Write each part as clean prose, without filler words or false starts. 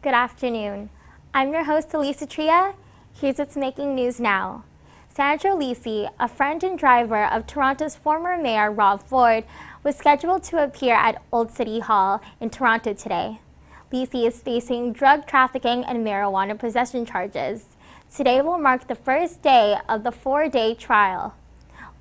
Good afternoon. I'm your host, Elisa Tria. Here's what's making news now. Sandra Lisi, a friend and driver of Toronto's former mayor Rob Ford, was scheduled to appear at Old City Hall in Toronto today. Lisi is facing drug trafficking and marijuana possession charges. Today will mark the first day of the 4-day trial.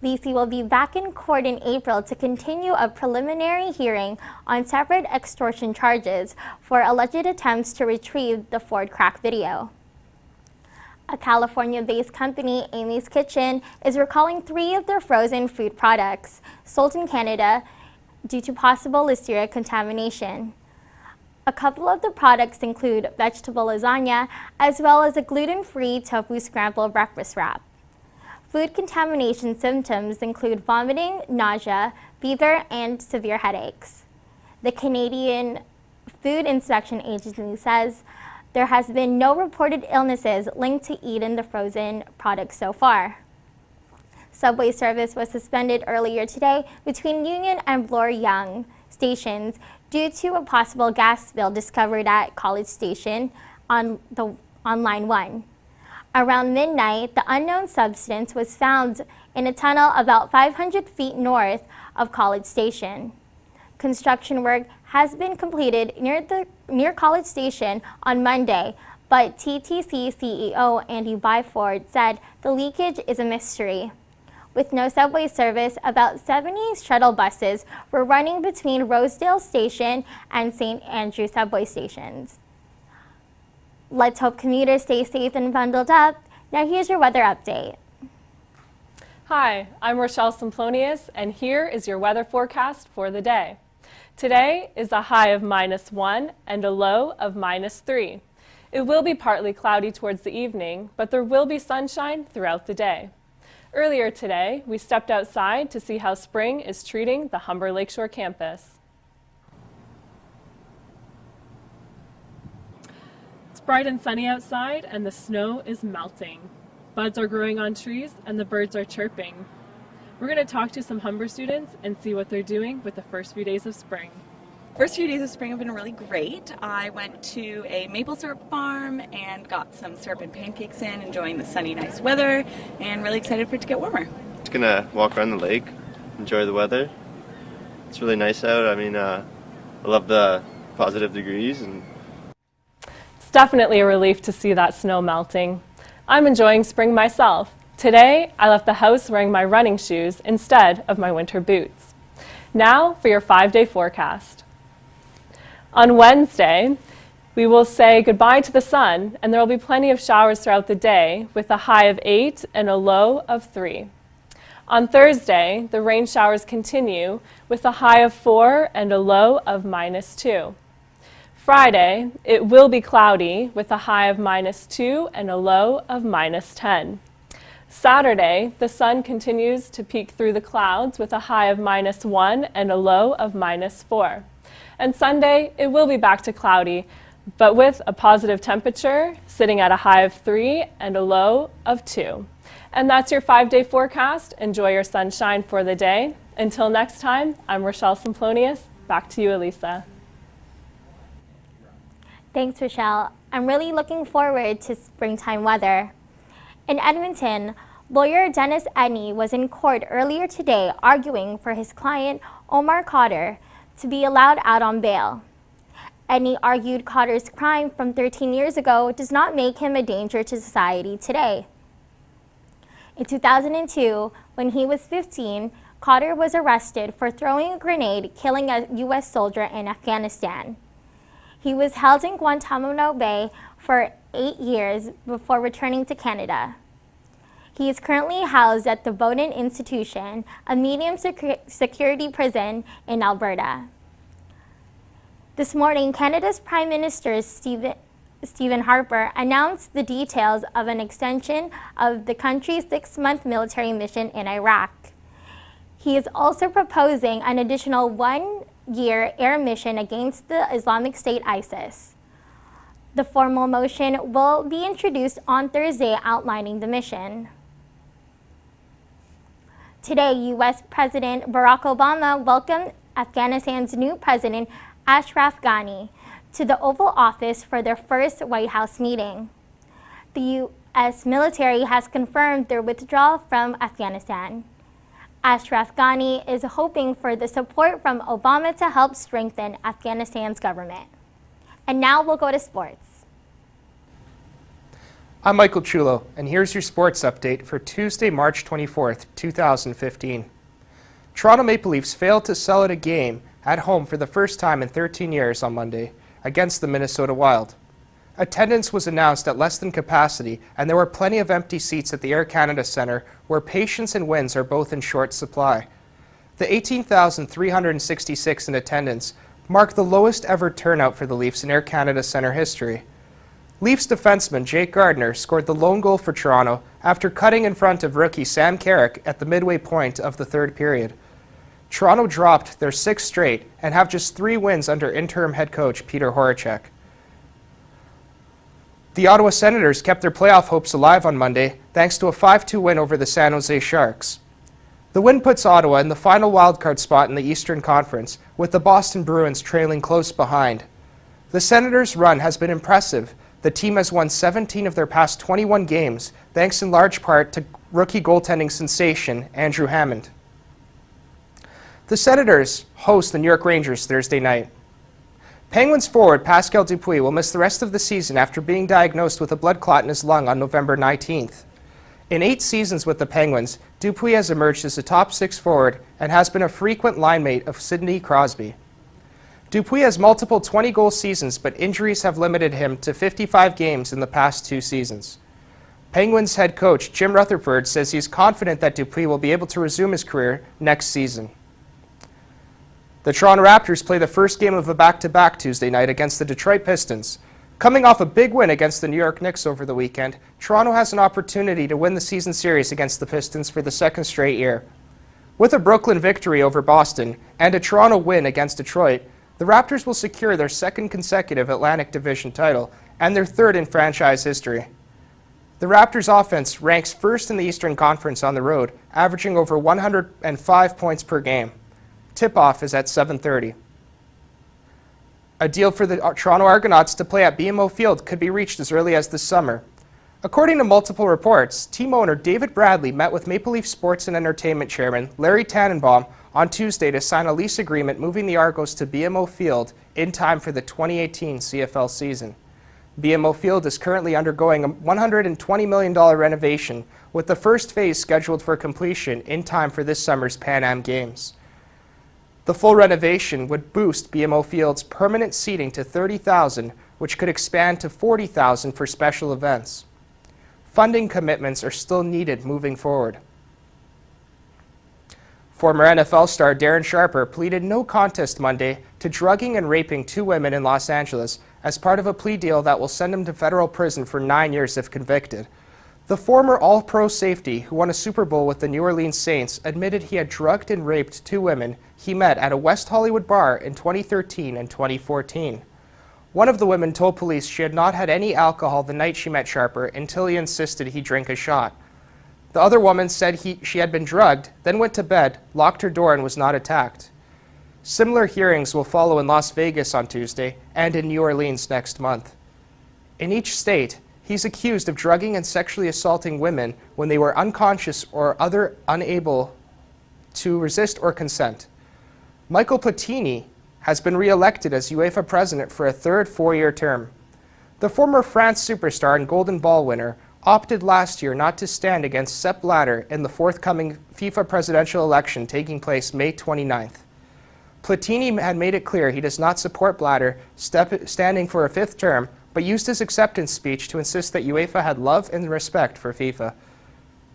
Lisi will be back in court in April to continue a preliminary hearing on separate extortion charges for alleged attempts to retrieve the Ford crack video. A California-based company, Amy's Kitchen, is recalling 3 of their frozen food products sold in Canada due to possible listeria contamination. A couple of the products include vegetable lasagna as well as a gluten-free tofu scrambled breakfast wrap. Food contamination symptoms include vomiting, nausea, fever, and severe headaches. The Canadian Food Inspection Agency says there has been no reported illnesses linked to eating the frozen products so far. Subway service was suspended earlier today between Union and Bloor-Yonge stations due to a possible gas spill discovered at College Station on Line 1. Around midnight, the unknown substance was found in a tunnel about 500 feet north of College Station. Construction work has been completed near College Station on Monday, but TTC CEO Andy Byford said the leakage is a mystery. With no subway service, about 70 shuttle buses were running between Rosedale Station and St. Andrew subway stations. Let's hope commuters stay safe and bundled up. Now here's your weather update. Hi, I'm Rochelle Simplonius, and here is your weather forecast for the day. Today is a high of -1 and a low of -3. It will be partly cloudy towards the evening, but there will be sunshine throughout the day. Earlier today, we stepped outside to see how spring is treating the Humber Lakeshore campus. It's bright and sunny outside, and the snow is melting. Buds are growing on trees, and the birds are chirping. We're going to talk to some Humber students and see what they're doing with the first few days of spring. First few days of spring have been really great. I went to a maple syrup farm and got some syrup and pancakes in, enjoying the sunny, nice weather, and really excited for it to get warmer. Just gonna walk around the lake, enjoy the weather. It's really nice out. I mean, I love the positive degrees. It's definitely a relief to see that snow melting. I'm enjoying spring myself. Today, I left the house wearing my running shoes instead of my winter boots. Now for your 5-day forecast. On Wednesday, we will say goodbye to the sun, and there will be plenty of showers throughout the day with a high of 8 and a low of 3. On Thursday, the rain showers continue with a high of 4 and a low of -2. Friday, it will be cloudy with a high of -2 and a low of -10. Saturday, the sun continues to peek through the clouds with a high of -1 and a low of -4. And Sunday, it will be back to cloudy, but with a positive temperature sitting at a high of 3 and a low of 2. And that's your 5-day forecast. Enjoy your sunshine for the day. Until next time, I'm Rochelle Simplonius. Back to you, Elisa. Thanks, Rochelle. I'm really looking forward to springtime weather. In Edmonton, lawyer Dennis Edney was in court earlier today arguing for his client, Omar Cotter, to be allowed out on bail. Edney argued Cotter's crime from 13 years ago does not make him a danger to society today. In 2002, when he was 15, Cotter was arrested for throwing a grenade, killing a U.S. soldier in Afghanistan. He was held in Guantanamo Bay for 8 years before returning to Canada. He is currently housed at the Bowden Institution, a medium security prison in Alberta. This morning, Canada's Prime Minister Stephen Harper announced the details of an extension of the country's 6-month military mission in Iraq. He is also proposing an additional 1-year air mission against the Islamic State ISIS. The formal motion will be introduced on Thursday outlining the mission. Today, U.S. President Barack Obama welcomed Afghanistan's new president, Ashraf Ghani, to the Oval Office for their first White House meeting. The U.S. military has confirmed their withdrawal from Afghanistan. Ashraf Ghani is hoping for the support from Obama to help strengthen Afghanistan's government. And now we'll go to sports. I'm Michael Chulo, and here's your sports update for Tuesday, March 24th, 2015. Toronto Maple Leafs failed to sell out a game at home for the first time in 13 years on Monday against the Minnesota Wild. Attendance was announced at less than capacity, and there were plenty of empty seats at the Air Canada Centre, where patience and wins are both in short supply. The 18,366 in attendance marked the lowest ever turnout for the Leafs in Air Canada Centre history. Leafs defenseman Jake Gardiner scored the lone goal for Toronto after cutting in front of rookie Sam Carrick at the midway point of the third period. Toronto dropped their sixth straight and have just 3 wins under interim head coach Peter Horachek. The Ottawa Senators kept their playoff hopes alive on Monday thanks to a 5-2 win over the San Jose Sharks. The win puts Ottawa in the final wildcard spot in the Eastern Conference, with the Boston Bruins trailing close behind. The Senators' run has been impressive. The team has won 17 of their past 21 games, thanks in large part to rookie goaltending sensation Andrew Hammond. The Senators host the New York Rangers Thursday night. Penguins forward Pascal Dupuis will miss the rest of the season after being diagnosed with a blood clot in his lung on November 19th. In 8 seasons with the Penguins, Dupuis has emerged as a top 6 forward and has been a frequent line mate of Sidney Crosby. Dupuis has multiple 20-goal seasons, but injuries have limited him to 55 games in the past 2 seasons. Penguins head coach Jim Rutherford says he's confident that Dupuis will be able to resume his career next season. The Toronto Raptors play the first game of a back-to-back Tuesday night against the Detroit Pistons. Coming off a big win against the New York Knicks over the weekend, Toronto has an opportunity to win the season series against the Pistons for the second straight year. With a Brooklyn victory over Boston and a Toronto win against Detroit, the Raptors will secure their second consecutive Atlantic Division title and their third in franchise history. The Raptors' offense ranks first in the Eastern Conference on the road, averaging over 105 points per game. Tip-off is at 7:30. A deal for the Toronto Argonauts to play at BMO Field could be reached as early as this summer. According to multiple reports, team owner David Bradley met with Maple Leaf Sports and Entertainment Chairman Larry Tannenbaum on Tuesday to sign a lease agreement moving the Argos to BMO Field in time for the 2018 CFL season. BMO Field is currently undergoing a $120 million renovation, with the first phase scheduled for completion in time for this summer's Pan Am Games. The full renovation would boost BMO Field's permanent seating to 30,000, which could expand to 40,000 for special events. Funding commitments are still needed moving forward. Former NFL star Darren Sharper pleaded no contest Monday to drugging and raping 2 women in Los Angeles as part of a plea deal that will send him to federal prison for 9 years if convicted. The former All-Pro safety, who won a Super Bowl with the New Orleans Saints, admitted he had drugged and raped 2 women he met at a West Hollywood bar in 2013 and 2014. One of the women told police she had not had any alcohol the night she met Sharper until he insisted he drink a shot. The other woman said she had been drugged, then went to bed, locked her door, and was not attacked. Similar hearings will follow in Las Vegas on Tuesday and in New Orleans next month. In each state, he's accused of drugging and sexually assaulting women when they were unconscious or unable to resist or consent. Michael Platini has been re-elected as UEFA president for a third 4-year term. The former France superstar and Golden Ball winner opted last year not to stand against Sepp Blatter in the forthcoming FIFA presidential election taking place May 29th. Platini had made it clear he does not support Blatter standing for a 5th term, but used his acceptance speech to insist that UEFA had love and respect for FIFA.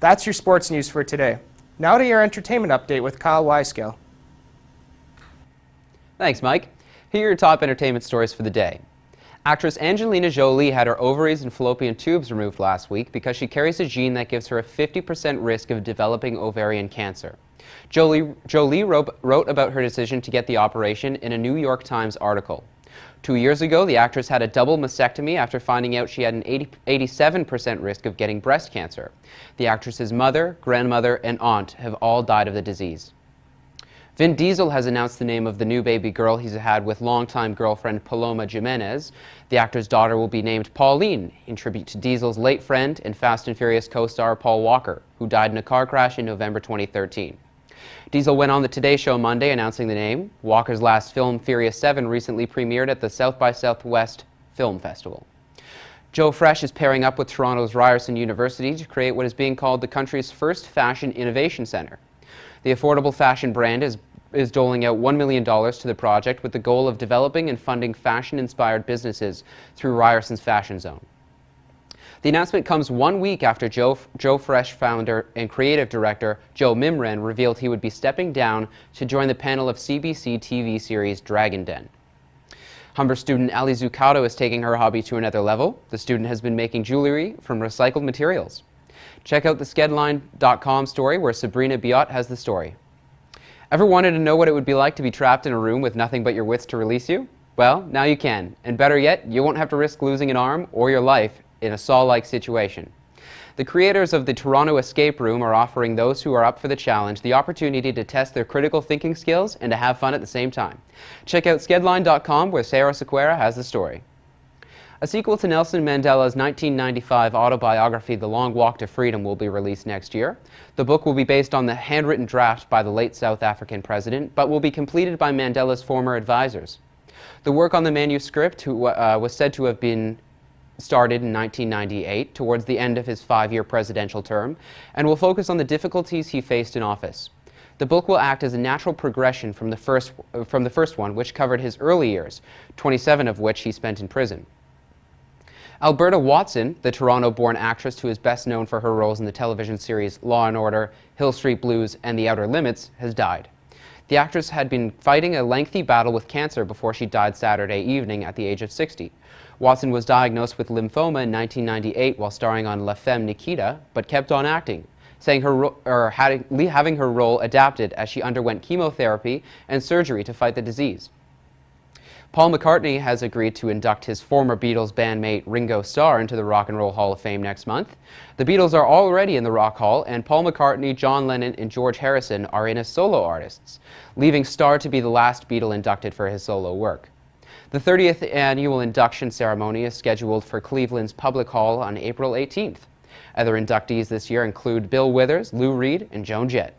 That's your sports news for today. Now to your entertainment update with Kyle Weisgale. Thanks, Mike. Here are your top entertainment stories for the day. Actress Angelina Jolie had her ovaries and fallopian tubes removed last week because she carries a gene that gives her a 50% risk of developing ovarian cancer. Jolie wrote about her decision to get the operation in a New York Times article. 2 years ago, the actress had a double mastectomy after finding out she had an 87% risk of getting breast cancer. The actress's mother, grandmother, and aunt have all died of the disease. Vin Diesel has announced the name of the new baby girl he's had with longtime girlfriend Paloma Jimenez. The actor's daughter will be named Pauline, in tribute to Diesel's late friend and Fast and Furious co-star Paul Walker, who died in a car crash in November 2013. Diesel went on the Today Show Monday announcing the name. Walker's last film, Furious 7, recently premiered at the South by Southwest Film Festival. Joe Fresh is pairing up with Toronto's Ryerson University to create what is being called the country's first fashion innovation centre. The affordable fashion brand is doling out $1 million to the project with the goal of developing and funding fashion-inspired businesses through Ryerson's Fashion Zone. The announcement comes 1 week after Joe Fresh founder and creative director Joe Mimran revealed he would be stepping down to join the panel of CBC TV series Dragon Den. Humber student Ali Zuccato is taking her hobby to another level. The student has been making jewelry from recycled materials. Check out the skedline.com story where Sabrina Biot has the story. Ever wanted to know what it would be like to be trapped in a room with nothing but your wits to release you? Well, now you can. And better yet, you won't have to risk losing an arm or your life in a Saw-like situation. The creators of the Toronto Escape Room are offering those who are up for the challenge the opportunity to test their critical thinking skills and to have fun at the same time. Check out skedline.com where Sarah Sequeira has the story. A sequel to Nelson Mandela's 1995 autobiography, The Long Walk to Freedom, will be released next year. The book will be based on the handwritten draft by the late South African president, but will be completed by Mandela's former advisors. The work on the manuscript was said to have been started in 1998, towards the end of his 5-year presidential term, and will focus on the difficulties he faced in office. The book will act as a natural progression from the first one, which covered his early years, 27 of which he spent in prison. Alberta Watson, the Toronto-born actress who is best known for her roles in the television series Law & Order, Hill Street Blues, and The Outer Limits, has died. The actress had been fighting a lengthy battle with cancer before she died Saturday evening at the age of 60. Watson was diagnosed with lymphoma in 1998 while starring on La Femme Nikita, but kept on acting, having her role adapted as she underwent chemotherapy and surgery to fight the disease. Paul McCartney has agreed to induct his former Beatles bandmate Ringo Starr into the Rock and Roll Hall of Fame next month. The Beatles are already in the Rock Hall, and Paul McCartney, John Lennon, and George Harrison are in as solo artists, leaving Starr to be the last Beatle inducted for his solo work. The 30th annual induction ceremony is scheduled for Cleveland's Public Hall on April 18th. Other inductees this year include Bill Withers, Lou Reed, and Joan Jett.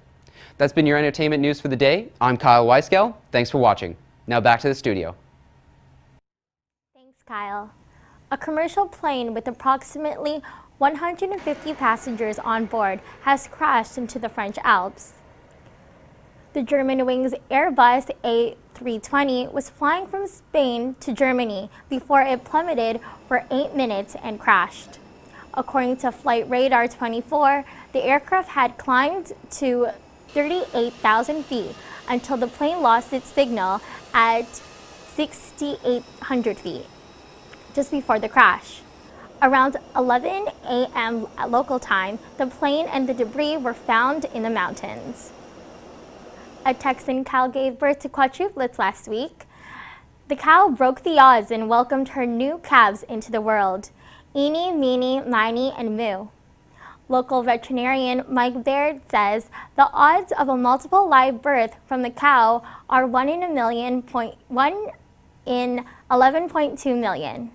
That's been your entertainment news for the day. I'm Kyle Weiskell. Thanks for watching. Now back to the studio. Thanks, Kyle. A commercial plane with approximately 150 passengers on board has crashed into the French Alps. The Germanwings Airbus A320 was flying from Spain to Germany before it plummeted for 8 minutes and crashed. According to Flight Radar 24, the aircraft had climbed to 38,000 feet until the plane lost its signal at 6,800 feet, just before the crash. Around 11 a.m. local time, the plane and the debris were found in the mountains. A Texan cow gave birth to quadruplets last week. The cow broke the odds and welcomed her new calves into the world, Eenie, Meenie, Miney, and Moo. Local veterinarian Mike Baird says the odds of a multiple live birth from the cow are 1 in 11.2 million.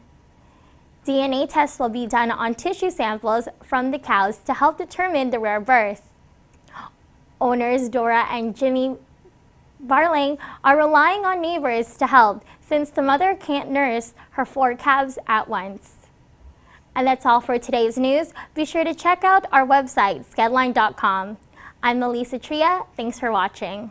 DNA tests will be done on tissue samples from the cows to help determine the rare birth. Owners Dora and Jimmy Barling are relying on neighbors to help since the mother can't nurse her 4 calves at once. And that's all for today's news. Be sure to check out our website, skedline.com. I'm Melissa Tria. Thanks for watching.